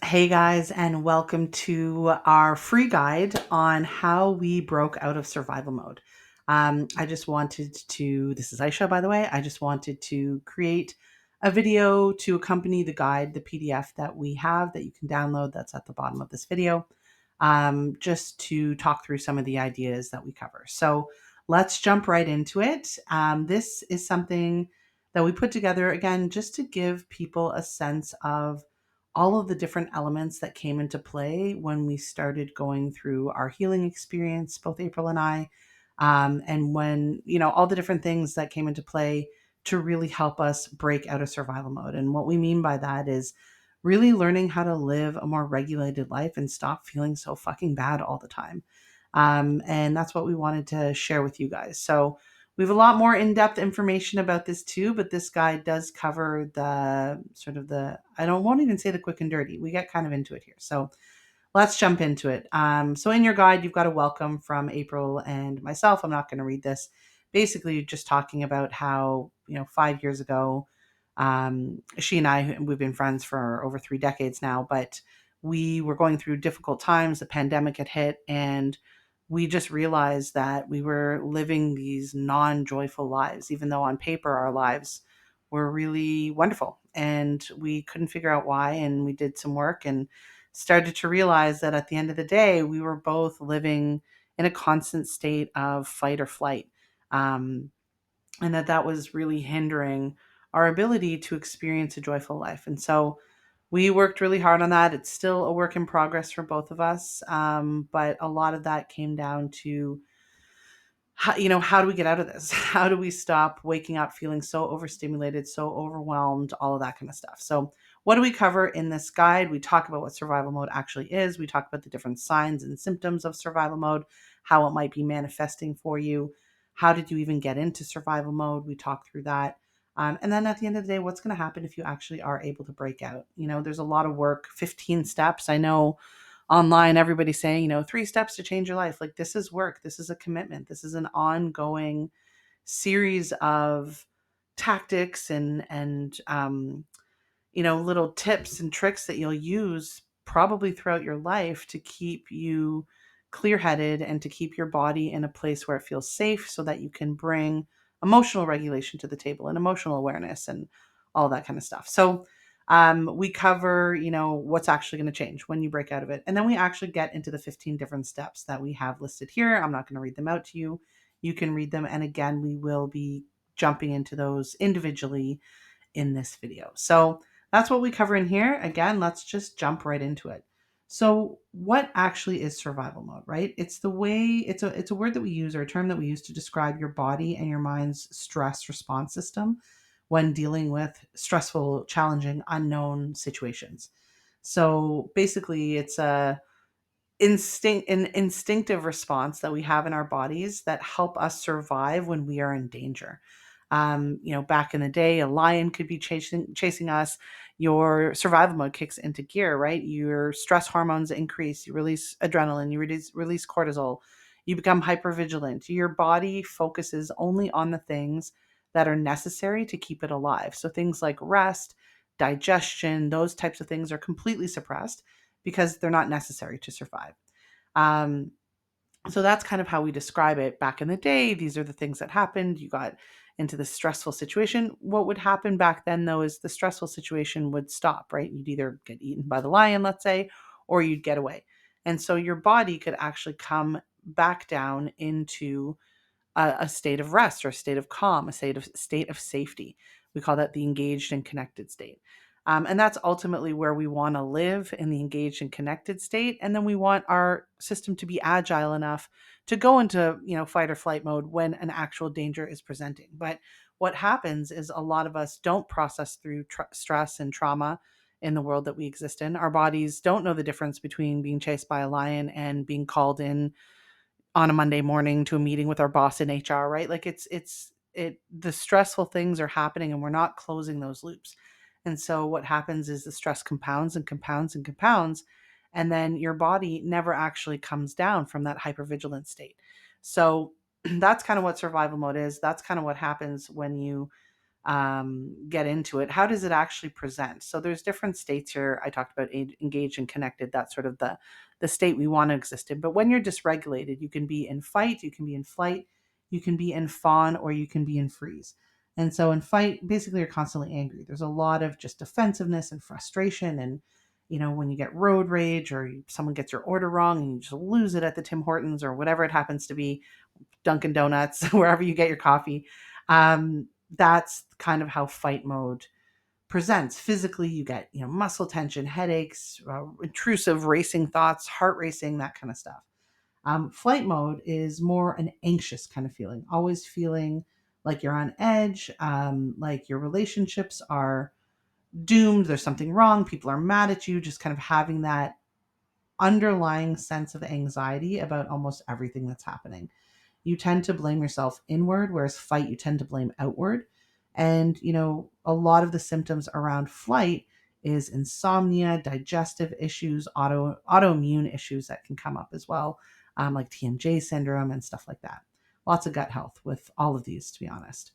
Hey guys, and welcome to our free guide on how we broke out of survival mode. I just wanted to, this is Aisha, by the way. I just wanted to create a video to accompany the guide, the PDF that we have that you can download that's at the bottom of this video, just to talk through some of the ideas that we cover. So let's jump right into it. This is something that we put together again just to give people a sense of all of the different elements that came into play when we started going through our healing experience, both April and I, and when, all the different things that came into play to really help us break out of survival mode. And what we mean by that is really learning how to live a more regulated life and stop feeling so fucking bad all the time. And that's what we wanted to share with you guys. So we have a lot more in-depth information about this too, but this guide does cover the sort of won't even say the quick and dirty. We get kind of into it here. So let's jump into it. So in your guide, you've got a welcome from April and myself. I'm not going to read this. Basically, just talking about how, 5 years ago, she and I, we've been friends for over 3 decades now, but we were going through difficult times. The pandemic had hit, and we just realized that we were living these non-joyful lives, even though on paper our lives were really wonderful. And we couldn't figure out why. And we did some work and started to realize that at the end of the day, we were both living in a constant state of fight or flight. Um, and that was really hindering our ability to experience a joyful life. And so we worked really hard on that. It's still a work in progress for both of us. But a lot of that came down to how do we get out of this? How do we stop waking up feeling so overstimulated, so overwhelmed, all of that kind of stuff? So, what do we cover in this guide? We talk about what survival mode actually is. We talk about the different signs and symptoms of survival mode, how it might be manifesting for you. How did you even get into survival mode? We talk through that. And then at the end of the day, what's going to happen if you actually are able to break out? There's a lot of work, 15 steps. I know online everybody's saying 3 steps to change your life. Like, this is work, this is a commitment, this is an ongoing series of tactics and little tips and tricks that you'll use probably throughout your life to keep you clear-headed and to keep your body in a place where it feels safe so that you can bring emotional regulation to the table and emotional awareness and all that kind of stuff. So we cover, what's actually going to change when you break out of it. And then we actually get into the 15 different steps that we have listed here. I'm not going to read them out to you. You can read them. And again, we will be jumping into those individually in this video. So that's what we cover in here. Again, let's just jump right into it. So what actually is survival mode, right? It's a word that we use, or a term that we use to describe your body and your mind's stress response system when dealing with stressful, challenging, unknown situations. So basically it's an instinctive response that we have in our bodies that help us survive when we are in danger. Back in the day, a lion could be chasing us. Your survival mode kicks into gear, right? Your stress hormones increase. You release adrenaline. You release cortisol. You become hypervigilant. Your body focuses only on the things that are necessary to keep it alive. So things like rest, digestion, those types of things are completely suppressed because they're not necessary to survive. Um, so that's kind of how we describe it back in the day. These are the things that happened. You got into this stressful situation. What would happen back then, though, is the stressful situation would stop, right? You'd either get eaten by the lion, let's say, or you'd get away. And so your body could actually come back down into a state of rest or a state of calm, a state of safety. We call that the engaged and connected state. And that's ultimately where we want to live, in the engaged and connected state. And then we want our system to be agile enough to go into, fight or flight mode when an actual danger is presenting. But what happens is a lot of us don't process through stress and trauma in the world that we exist in. Our bodies don't know the difference between being chased by a lion and being called in on a Monday morning to a meeting with our boss in HR, right? Like the stressful things are happening and we're not closing those loops. And so what happens is the stress compounds and compounds and compounds, and then your body never actually comes down from that hypervigilant state. So that's kind of what survival mode is. That's kind of what happens when you get into it. How does it actually present? So there's different states here. I talked about engaged and connected. That's sort of the state we want to exist in. But when you're dysregulated, you can be in fight, you can be in flight, you can be in fawn, or you can be in freeze. And so in fight, basically, you're constantly angry. There's a lot of just defensiveness and frustration. And, when you get road rage or someone gets your order wrong and you just lose it at the Tim Hortons or whatever it happens to be, Dunkin' Donuts, wherever you get your coffee, that's kind of how fight mode presents. Physically, you get, muscle tension, headaches, intrusive racing thoughts, heart racing, that kind of stuff. Flight mode is more an anxious kind of feeling, always feeling like you're on edge, like your relationships are doomed, there's something wrong, people are mad at you, just kind of having that underlying sense of anxiety about almost everything that's happening. You tend to blame yourself inward, whereas fight, you tend to blame outward. And, a lot of the symptoms around flight is insomnia, digestive issues, autoimmune issues that can come up as well, like TMJ syndrome and stuff like that. Lots of gut health with all of these, to be honest.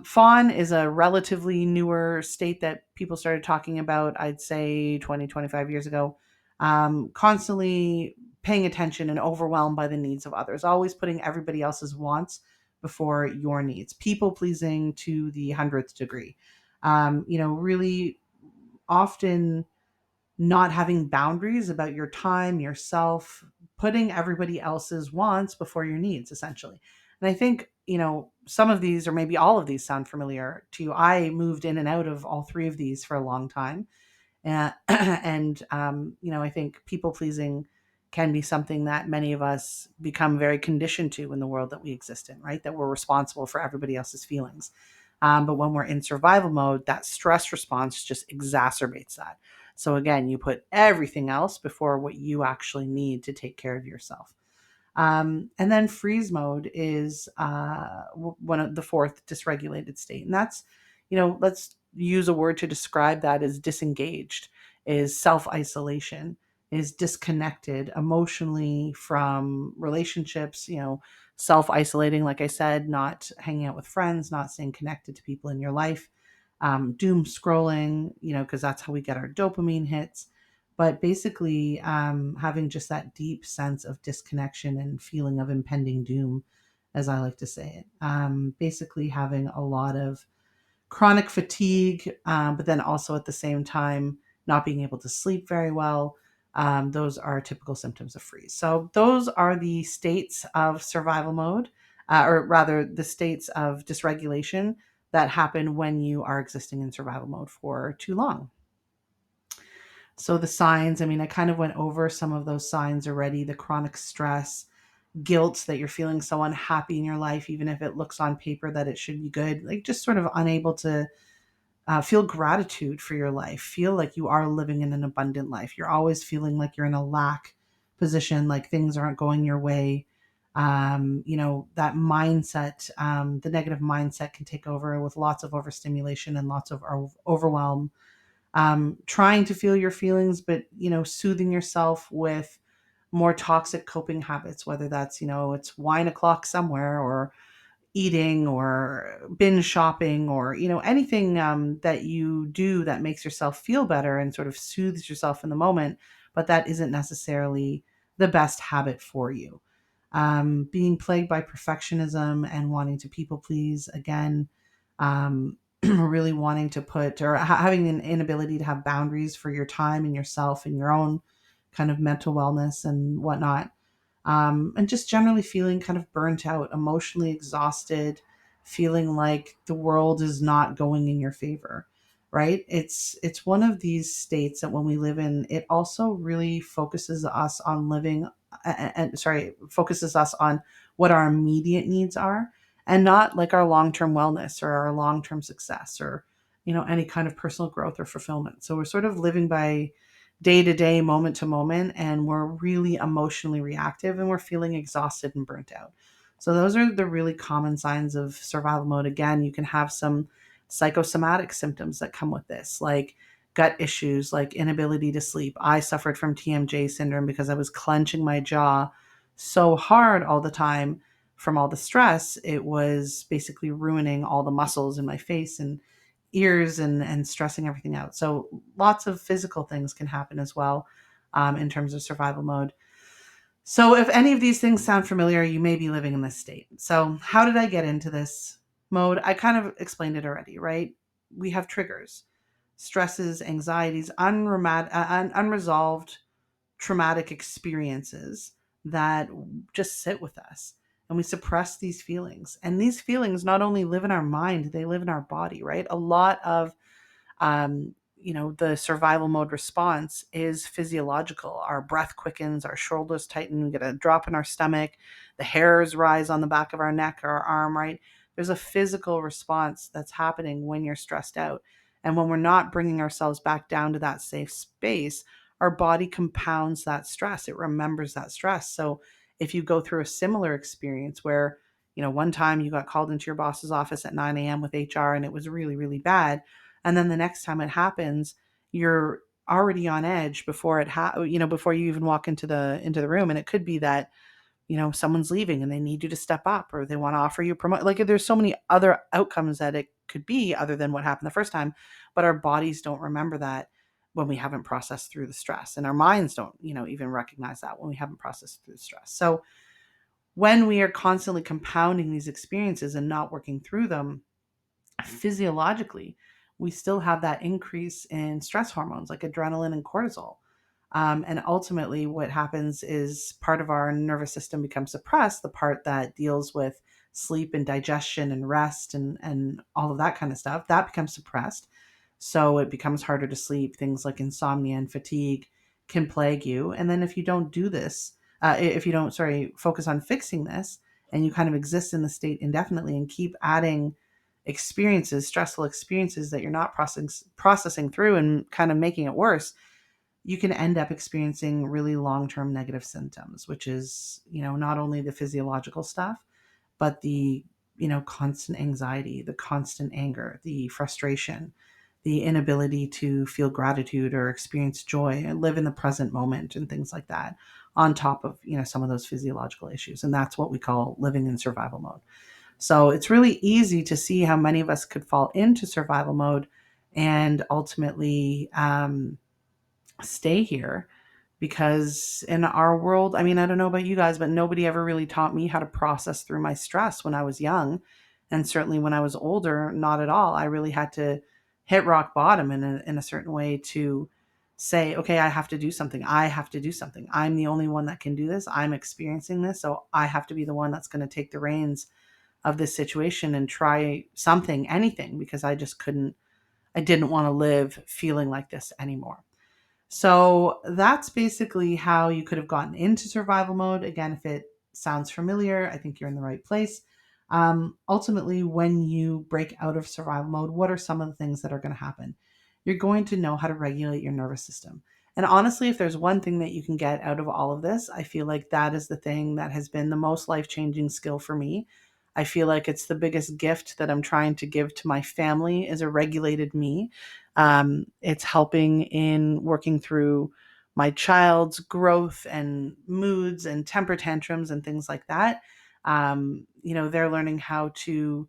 Fawn is a relatively newer state that people started talking about, I'd say 20, 25 years ago. Constantly paying attention and overwhelmed by the needs of others, always putting everybody else's wants before your needs, people pleasing to the 100th degree. Really often not having boundaries about your time, yourself, putting everybody else's wants before your needs, essentially. And I think, some of these or maybe all of these sound familiar to you. I moved in and out of all three of these for a long time. And I think people pleasing can be something that many of us become very conditioned to in the world that we exist in, right? That we're responsible for everybody else's feelings. But when we're in survival mode, that stress response just exacerbates that. So again, you put everything else before what you actually need to take care of yourself. And then freeze mode is one of the fourth dysregulated state. And that's, let's use a word to describe that, is disengaged, is self-isolation, is disconnected emotionally from relationships, self-isolating, like I said, not hanging out with friends, not staying connected to people in your life, doom scrolling, because that's how we get our dopamine hits. But basically, having just that deep sense of disconnection and feeling of impending doom, as I like to say it. Basically, having a lot of chronic fatigue, but then also at the same time, not being able to sleep very well. Those are typical symptoms of freeze. So, those are the states of survival mode, or rather, the states of dysregulation that happen when you are existing in survival mode for too long. So the signs, I mean, I kind of went over some of those signs already: the chronic stress, guilt that you're feeling so unhappy in your life, even if it looks on paper that it should be good, like just sort of unable to feel gratitude for your life, feel like you are living in an abundant life. You're always feeling like you're in a lack position, like things aren't going your way. That mindset, the negative mindset can take over with lots of overstimulation and lots of overwhelm, trying to feel your feelings, but soothing yourself with more toxic coping habits, whether that's it's wine o'clock somewhere, or eating, or binge shopping, or anything that you do that makes yourself feel better and sort of soothes yourself in the moment, but that isn't necessarily the best habit for you. Being plagued by perfectionism and wanting to people please, again, really wanting to put, or having an inability to have boundaries for your time and yourself and your own kind of mental wellness and whatnot. And just generally feeling kind of burnt out, emotionally exhausted, feeling like the world is not going in your favor, right? It's one of these states that when we live in, it also really focuses us on living, focuses us on what our immediate needs are, and not like our long-term wellness or our long-term success, or any kind of personal growth or fulfillment. So we're sort of living by day to day, moment to moment, and we're really emotionally reactive and we're feeling exhausted and burnt out. So those are the really common signs of survival mode. Again, you can have some psychosomatic symptoms that come with this, like gut issues, like inability to sleep. I suffered from TMJ syndrome because I was clenching my jaw so hard all the time from all the stress, it was basically ruining all the muscles in my face and ears and stressing everything out. So lots of physical things can happen as well in terms of survival mode. So if any of these things sound familiar, you may be living in this state. So how did I get into this mode? I kind of explained it already, right? We have triggers, stresses, anxieties, unresolved traumatic experiences that just sit with us, and we suppress these feelings. And these feelings not only live in our mind, they live in our body, right? A lot of the survival mode response is physiological. Our breath quickens, our shoulders tighten, we get a drop in our stomach, the hairs rise on the back of our neck or our arm, right? There's a physical response that's happening when you're stressed out. And when we're not bringing ourselves back down to that safe space, our body compounds that stress. It remembers that stress. So if you go through a similar experience where, one time you got called into your boss's office at 9 a.m. with HR and it was really, really bad, and then the next time it happens, you're already on edge before before you even walk into the room. And it could be that, someone's leaving and they need you to step up, or they want to offer you promote. Like, there's so many other outcomes that it could be other than what happened the first time, but our bodies don't remember that when we haven't processed through the stress, and our minds don't, even recognize that when we haven't processed through the stress. So when we are constantly compounding these experiences and not working through them, physiologically, we still have that increase in stress hormones like adrenaline and cortisol. And ultimately, what happens is part of our nervous system becomes suppressed, the part that deals with sleep and digestion and rest and all of that kind of stuff, that becomes suppressed. So it becomes harder to sleep. Things like insomnia and fatigue can plague you. And then if you don't do this, if you don't, focus on fixing this, and you kind of exist in the state indefinitely and keep adding stressful experiences that you're not processing through and kind of making it worse, you can end up experiencing really long-term negative symptoms, which is, not only the physiological stuff, but the, constant anxiety, the constant anger, the frustration, the inability to feel gratitude or experience joy and live in the present moment and things like that, on top of, some of those physiological issues. And that's what we call living in survival mode. So it's really easy to see how many of us could fall into survival mode and ultimately stay here. Because in our world, I mean, I don't know about you guys, but nobody ever really taught me how to process through my stress when I was young. And certainly when I was older, not at all. I really had to hit rock bottom in a certain way to say, okay, I have to do something. I have to do something. I'm the only one that can do this. I'm experiencing this. So I have to be the one that's going to take the reins of this situation and try something, anything, because I didn't want to live feeling like this anymore. So that's basically how you could have gotten into survival mode. Again, if it sounds familiar, I think you're in the right place. Ultimately, when you break out of survival mode, what are some of the things that are going to happen? You're going to know how to regulate your nervous system. And honestly, if there's one thing that you can get out of all of this, I feel like that is the thing that has been the most life-changing skill for me. I feel like it's the biggest gift that I'm trying to give to my family, is a regulated me. It's helping in working through my child's growth and moods and temper tantrums and things like that. They're learning how to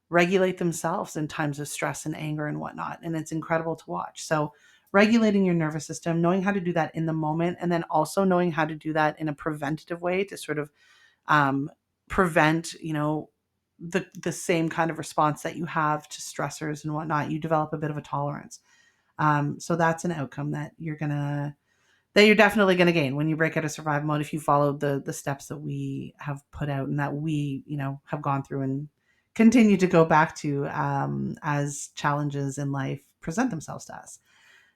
regulate themselves in times of stress and anger and whatnot. And it's incredible to watch. So, regulating your nervous system, knowing how to do that in the moment, and then also knowing how to do that in a preventative way to sort of um, prevent, the same kind of response that you have to stressors and whatnot. You develop a bit of a tolerance. So that's an outcome that you're definitely going to gain when you break out of survival mode, if you follow the steps that we have put out and that we, have gone through and continue to go back to as challenges in life present themselves to us.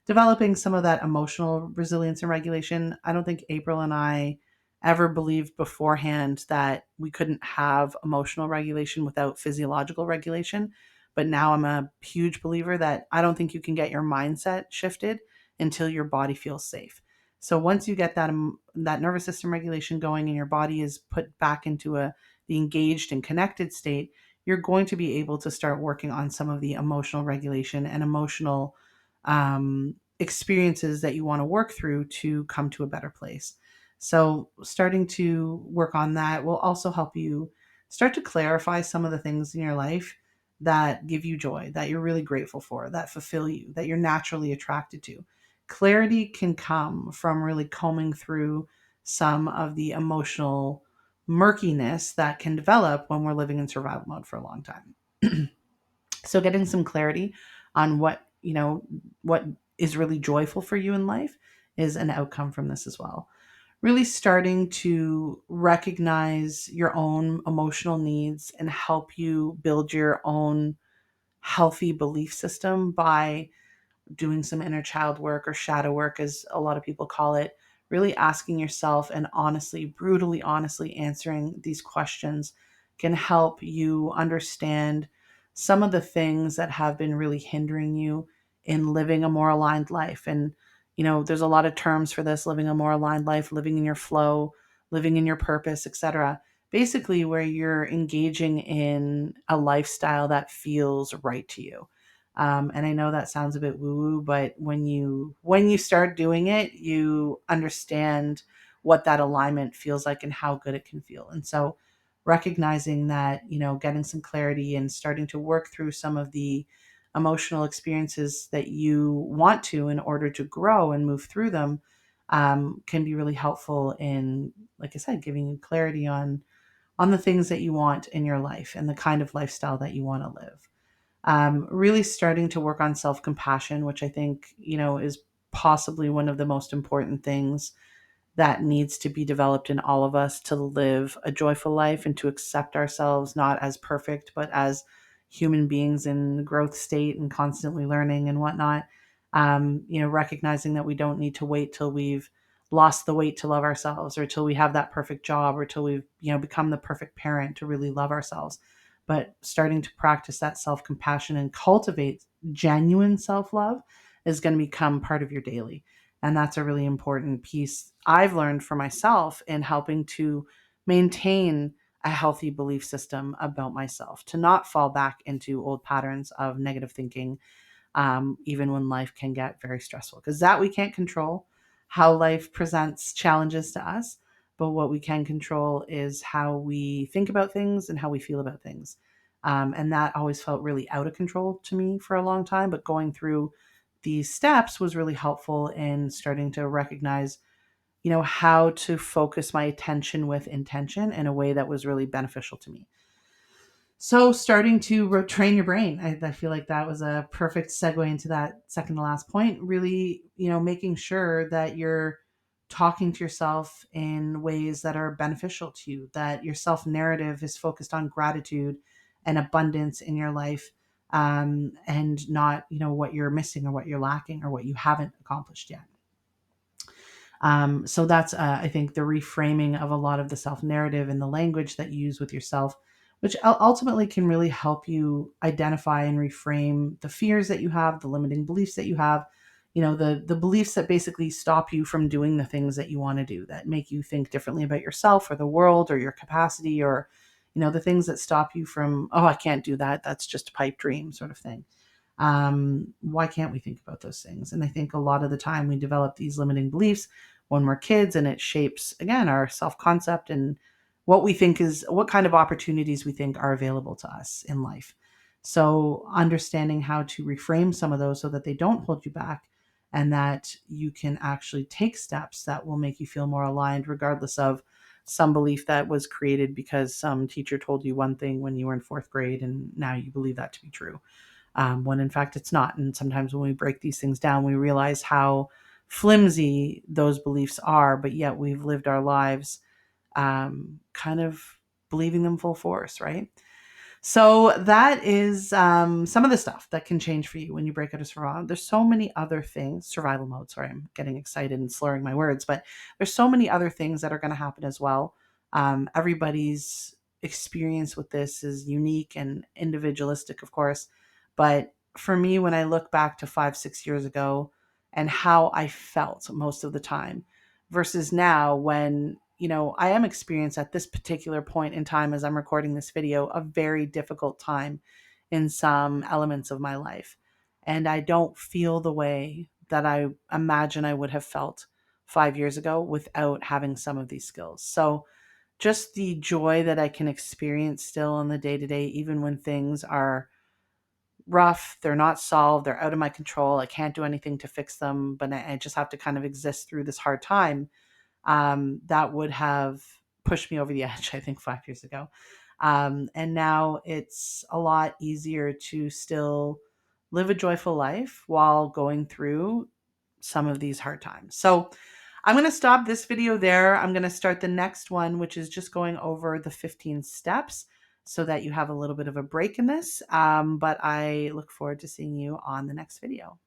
Developing some of that emotional resilience and regulation. I don't think April and I ever believed beforehand that we couldn't have emotional regulation without physiological regulation. But now I'm a huge believer that I don't think you can get your mindset shifted until your body feels safe. So once you get that nervous system regulation going and your body is put back into the engaged and connected state, you're going to be able to start working on some of the emotional regulation and emotional experiences that you want to work through to come to a better place. So starting to work on that will also help you start to clarify some of the things in your life that give you joy, that you're really grateful for, that fulfill you, that you're naturally attracted to. Clarity can come from really combing through some of the emotional murkiness that can develop when we're living in survival mode for a long time. So getting some clarity on what is really joyful for you in life is an outcome from this as well. Really starting to recognize your own emotional needs and help you build your own healthy belief system by doing some inner child work, or shadow work, as a lot of people call it, really asking yourself and honestly, brutally honestly answering these questions can help you understand some of the things that have been really hindering you in living a more aligned life. And, there's a lot of terms for this: living a more aligned life, living in your flow, living in your purpose, etc. Basically, where you're engaging in a lifestyle that feels right to you. And I know that sounds a bit woo-woo, but when you start doing it, you understand what that alignment feels like and how good it can feel. And so recognizing that, getting some clarity and starting to work through some of the emotional experiences that you want to in order to grow and move through them, can be really helpful in, like I said, giving you clarity on the things that you want in your life and the kind of lifestyle that you want to live. Really starting to work on self compassion, which I think, is possibly one of the most important things that needs to be developed in all of us to live a joyful life and to accept ourselves not as perfect, but as human beings in growth state and constantly learning and whatnot. Recognizing that we don't need to wait till we've lost the weight to love ourselves, or till we have that perfect job, or till we've, become the perfect parent to really love ourselves. But starting to practice that self compassion and cultivate genuine self love is going to become part of your daily. And that's a really important piece I've learned for myself in helping to maintain a healthy belief system about myself, to not fall back into old patterns of negative thinking, even when life can get very stressful. Because that we can't control, how life presents challenges to us. But what we can control is how we think about things and how we feel about things. And that always felt really out of control to me for a long time. But going through these steps was really helpful in starting to recognize, how to focus my attention with intention in a way that was really beneficial to me. So starting to train your brain, I feel like that was a perfect segue into that second to last point. Really, making sure that you're talking to yourself in ways that are beneficial to you, that your self narrative is focused on gratitude and abundance in your life, and not, what you're missing or what you're lacking or what you haven't accomplished yet. So that's, I think, the reframing of a lot of the self narrative and the language that you use with yourself, which ultimately can really help you identify and reframe the fears that you have, the limiting beliefs that you have, the beliefs that basically stop you from doing the things that you want to do, that make you think differently about yourself or the world or your capacity, or, the things that stop you from, oh, I can't do that. That's just a pipe dream sort of thing. Why can't we think about those things? And I think a lot of the time we develop these limiting beliefs when we're kids, and it shapes, again, our self-concept and what kind of opportunities we think are available to us in life. So understanding how to reframe some of those so that they don't hold you back, and that you can actually take steps that will make you feel more aligned, regardless of some belief that was created because some teacher told you one thing when you were in fourth grade and now you believe that to be true, when in fact it's not. And sometimes when we break these things down, we realize how flimsy those beliefs are, but yet we've lived our lives, kind of believing them full force, right? So that is, some of the stuff that can change for you when you break out of survival. There's so many other things, survival mode. Sorry, I'm getting excited and slurring my words, but there's so many other things that are going to happen as well. Everybody's experience with this is unique and individualistic, of course. But for me, when I look back to 5, 6 years ago and how I felt most of the time versus now, when I am experiencing at this particular point in time as I'm recording this video a very difficult time in some elements of my life. And I don't feel the way that I imagine I would have felt 5 years ago without having some of these skills. So, just the joy that I can experience still in the day to day, even when things are rough, they're not solved, they're out of my control. I can't do anything to fix them, but I just have to kind of exist through this hard time. That would have pushed me over the edge, I think, 5 years ago. And now it's a lot easier to still live a joyful life while going through some of these hard times. So I'm going to stop this video there. I'm going to start the next one, which is just going over the 15 steps so that you have a little bit of a break in this. But I look forward to seeing you on the next video.